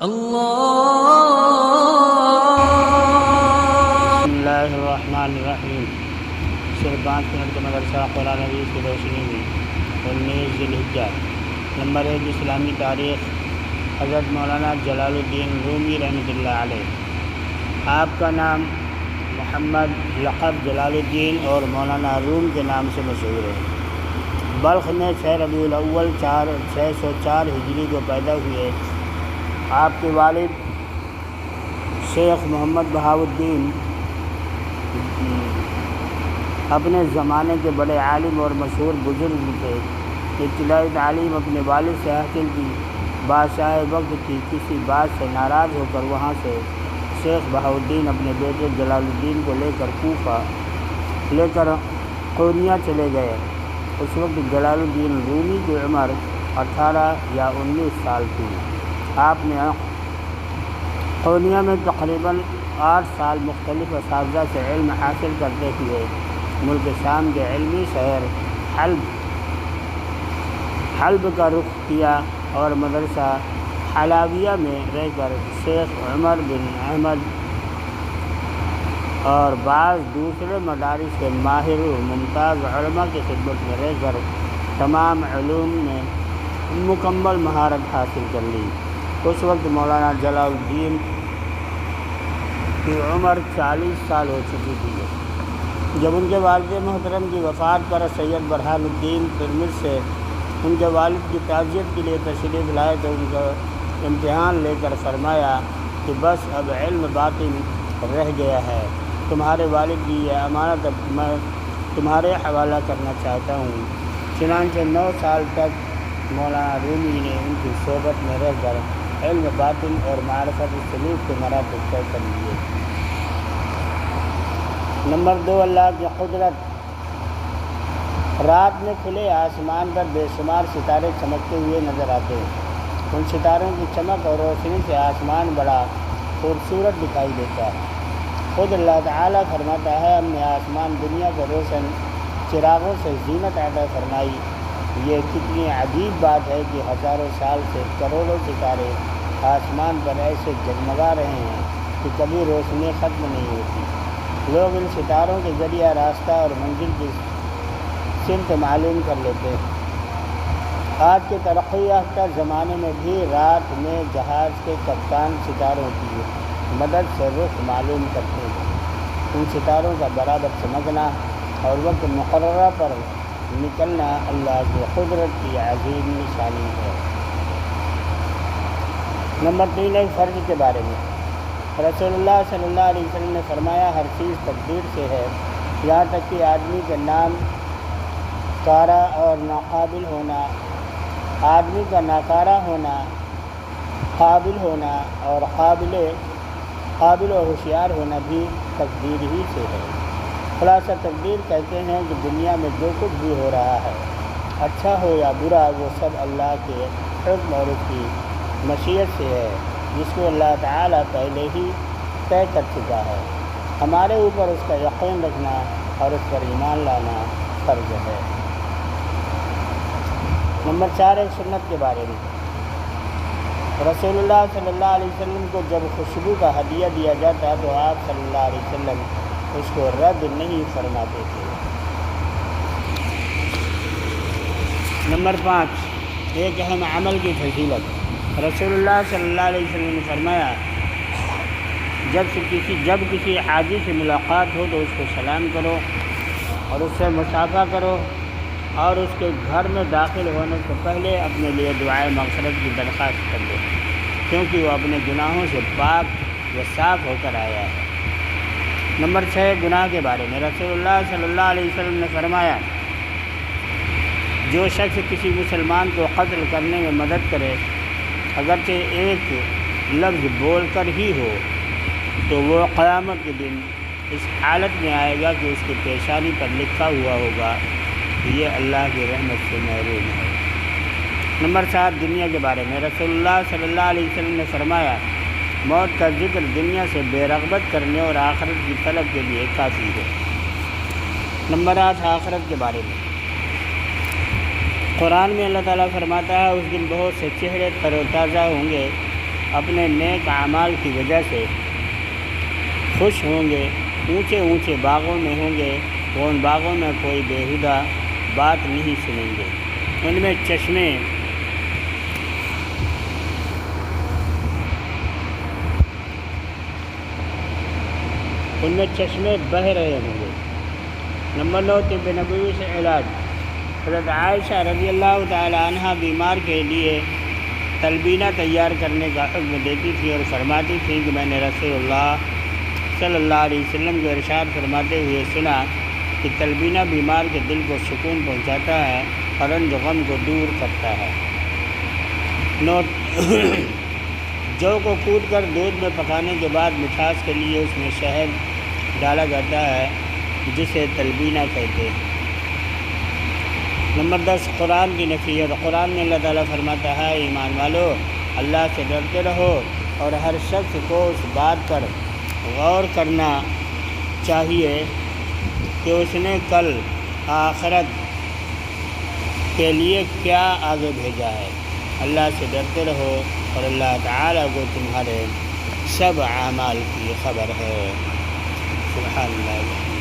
بسم اللہ الرحمن الرحیم۔ صرف 5 منٹ کا مدرسہ قرآن حدیث کی روشنی میں 19 ذی الحجہ۔ نمبر 1 اسلامی تاریخ۔ حضرت مولانا جلال الدین رومی رحمۃ اللہ علیہ، آپ کا نام محمد، لقب جلال الدین اور مولانا روم کے نام سے مشہور ہے۔ بلخ میں 6 ربیع الاول 604 ہجری کو پیدا ہوئے۔ آپ کے والد شیخ محمد بہاؤالدین اپنے زمانے کے بڑے عالم اور مشہور بزرگ تھے۔ ابتدائی تعلیم اپنے والد سے حاصل کی۔ بادشاہ وقت کی کسی بات سے ناراض ہو کر وہاں سے شیخ بہاؤالدین اپنے بیٹے جلال الدین کو لے کر کوفہ لے کر قونیہ چلے گئے۔ اس وقت جلال الدین رومی کی عمر 18 یا 19 سال تھی۔ آپ نے قونیہ میں تقریباً 8 سال مختلف اساتذہ سے علم حاصل کرتے ہوئے ملک شام کے علمی شہر حلب کا رخ کیا اور مدرسہ حلاویہ میں رہ کر شیخ عمر بن احمد اور بعض دوسرے مدارس کے ماہر و ممتاز علماء کی خدمت میں رہ کر تمام علوم میں مکمل مہارت حاصل کر لی۔ اس وقت مولانا جلال الدین کی عمر 40 سال ہو چکی تھی۔ جب ان کے والد محترم کی وفات پر سید برہان الدین ترمذ سے ان کے والد کی تعزیت کے لیے تشریف لائے تو ان کا امتحان لے کر فرمایا کہ بس اب علم باطن رہ گیا ہے، تمہارے والد کی یہ امانت اب میں تمہارے حوالہ کرنا چاہتا ہوں۔ چنانچہ 9 سال تک مولانا رومی نے ان کی صحبت میں رہ کر علم باطن اور معرفت سلوک کے مراتب طے کر لیے۔ نمبر 2 اللہ کی قدرت۔ رات میں کھلے آسمان پر بے شمار ستارے چمکتے ہوئے نظر آتے ہیں۔ ان ستاروں کی چمک اور روشنی سے آسمان بڑا خوبصورت دکھائی دیتا ہے۔ خود اللہ تعالیٰ فرماتا ہے، ہم نے آسمان دنیا کو روشن چراغوں سے زینت عطا فرمائی۔ یہ کتنی عجیب بات ہے کہ ہزاروں سال سے کروڑوں ستارے آسمان پر ایسے جگمگا رہے ہیں کہ کبھی روشنی ختم نہیں ہوتی۔ لوگ ان ستاروں کے ذریعہ راستہ اور منزل کی سمت معلوم کر لیتے ہیں۔ آج کے ترقی یافتہ زمانے میں بھی رات میں جہاز کے کپتان ستاروں کی مدد سے رخ معلوم کرتے ہیں۔ ان ستاروں کا برابر چمکنا اور وقت مقررہ پر نکلنا اللہ کی قدرت کی عظیم نشانی ہے۔ نمبر 3 ایک فرض کے بارے میں۔ رسول اللہ صلی اللہ علیہ وسلم نے فرمایا، ہر چیز تقدیر سے ہے، یہاں تک کہ آدمی کے نام کارا اور ناقابل ہونا، آدمی کا ناکارہ ہونا، قابل ہونا اور قابل و ہوشیار ہونا بھی تقدیر ہی سے ہے۔ خلاصہ تقدیر کہتے ہیں کہ دنیا میں جو کچھ بھی ہو رہا ہے، اچھا ہو یا برا، وہ سب اللہ کے حکم اور اس کی مشیت سے ہے، جس کو اللہ تعالیٰ پہلے ہی طے کر چکا ہے۔ ہمارے اوپر اس کا یقین رکھنا اور اس پر ایمان لانا فرض ہے۔ نمبر 4 ایک سنت کے بارے میں۔ رسول اللہ صلی اللہ علیہ وسلم کو جب خوشبو کا ہدیہ دیا جاتا تو آپ صلی اللہ علیہ وسلم اس کو رد نہیں فرماتے تھے۔ نمبر 5 ایک اہم عمل کی فضیلت۔ رسول اللہ صلی اللہ علیہ وسلم نے فرمایا، جب کسی حاجی سے ملاقات ہو تو اس کو سلام کرو اور اس سے مصافحہ کرو اور اس کے گھر میں داخل ہونے سے پہلے اپنے لیے دعائے مغفرت کی درخواست کر دو، کیونکہ وہ اپنے گناہوں سے پاک و صاف ہو کر آیا ہے۔ نمبر 6 گناہ کے بارے میں۔ رسول اللہ صلی اللہ علیہ وسلم نے فرمایا، جو شخص کسی مسلمان کو قتل کرنے میں مدد کرے، اگرچہ ایک لفظ بول کر ہی ہو، تو وہ قیامت کے دن اس حالت میں آئے گا کہ اس کی پیشانی پر لکھا ہوا ہوگا کہ یہ اللہ کی رحمت سے محروم ہے۔ نمبر 7 دنیا کے بارے میں۔ رسول اللہ صلی اللہ علیہ وسلم نے فرمایا، موت کا ذکر دنیا سے بے رغبت کرنے اور آخرت کی طلب کے لیے کافی ہے۔ نمبر 8 آخرت کے بارے میں۔ قرآن میں اللہ تعالیٰ فرماتا ہے، اس دن بہت سے چہرے تر و تازہ ہوں گے اپنے نیک اعمال کی وجہ سے خوش ہوں گے، اونچے اونچے باغوں میں ہوں گے، وہ ان باغوں میں کوئی بیہودہ بات نہیں سنیں گے۔ ان میں چشمے بہہ رہے ہوں گے۔ نمبر 9، طب نبوی سے علاج۔ حضرت عائشہ رضی اللہ تعالی عنہ بیمار کے لیے تلبینہ تیار کرنے کا حکم دیتی تھی اور فرماتی تھی کہ میں نے رسول اللہ صلی اللہ علیہ وسلم کو ارشاد فرماتے ہوئے سنا کہ تلبینہ بیمار کے دل کو سکون پہنچاتا ہے اور رنج و غم کو دور کرتا ہے۔ نوٹ، جو کو کود کر دودھ میں پکانے کے بعد مٹھاس کے لیے اس میں شہد ڈالا جاتا ہے، جسے تلبینہ کہتے ہیں۔ نمبر 10، قرآن کی نصیحت۔ قرآن میں اللہ تعالیٰ فرماتا ہے، ایمان والو، اللہ سے ڈرتے رہو اور ہر شخص کو اس بات پر غور کرنا چاہیے کہ اس نے کل آخرت کے لیے کیا آگے بھیجا ہے۔ اللہ سے ڈرتے رہو اور اللہ تعالیٰ کو تمہارے سب اعمال کی خبر ہے۔ سبحان اللہ۔